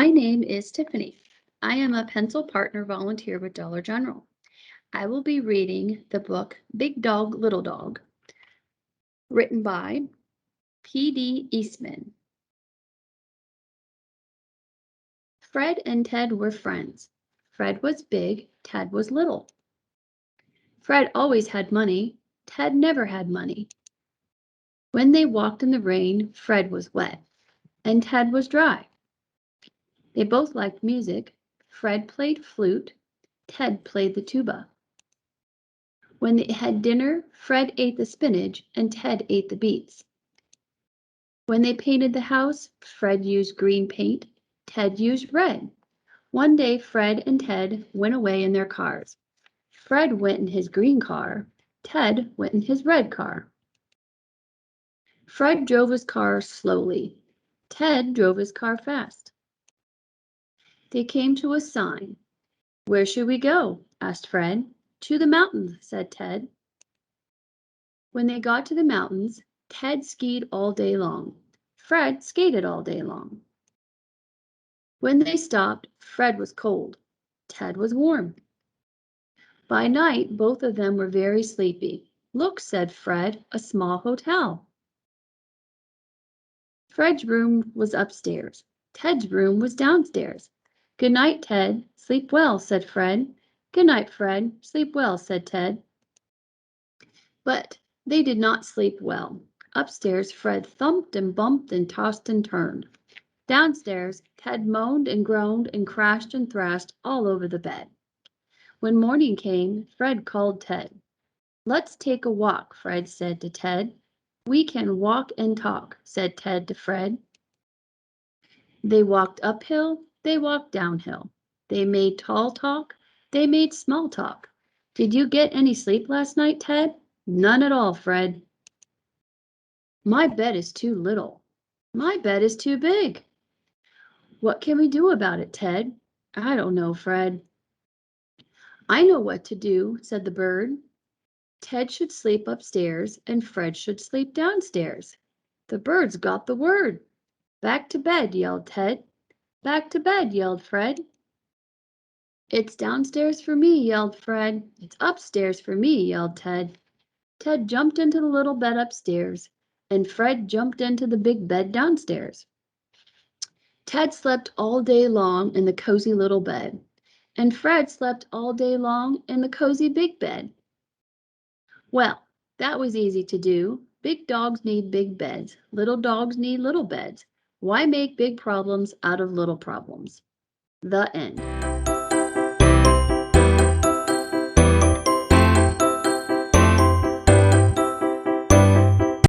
My name is Tiffany. I am a pencil partner volunteer with Dollar General. I will be reading the book Big Dog, Little Dog, written by P.D. Eastman. Fred and Ted were friends. Fred was big, Ted was little. Fred always had money, Ted never had money. When they walked in the rain, Fred was wet, and Ted was dry. They both liked music. Fred played flute, Ted played the tuba. When they had dinner, Fred ate the spinach and Ted ate the beets. When they painted the house, Fred used green paint, Ted used red. One day, Fred and Ted went away in their cars. Fred went in his green car, Ted went in his red car. Fred drove his car slowly, Ted drove his car fast. They came to a sign. "Where should we go?" asked Fred. "To the mountains," said Ted. When they got to the mountains, Ted skied all day long. Fred skated all day long. When they stopped, Fred was cold. Ted was warm. By night, both of them were very sleepy. "Look," said Fred, "a small hotel." Fred's room was upstairs. Ted's room was downstairs. "Good night, Ted. Sleep well," said Fred. "Good night, Fred. Sleep well," said Ted. But they did not sleep well. Upstairs, Fred thumped and bumped and tossed and turned. Downstairs, Ted moaned and groaned and crashed and thrashed all over the bed. When morning came, Fred called Ted. "Let's take a walk," Fred said to Ted. "We can walk and talk," said Ted to Fred. They walked uphill, they walked downhill. They made tall talk, they made small talk. "Did you get any sleep last night, Ted?" "None at all, Fred." "My bed is too little." "My bed is too big." "What can we do about it, Ted?" "I don't know, Fred." "I know what to do," said the bird. "Ted should sleep upstairs and Fred should sleep downstairs." The birds got the word. "Back to bed," yelled Ted. "Back to bed," yelled Fred. "It's downstairs for me," yelled Fred. "It's upstairs for me," yelled Ted. Ted jumped into the little bed upstairs, and Fred jumped into the big bed downstairs. Ted slept all day long in the cozy little bed, and Fred slept all day long in the cozy big bed. Well, that was easy to do. Big dogs need big beds. Little dogs need little beds. Why make big problems out of little problems? The end.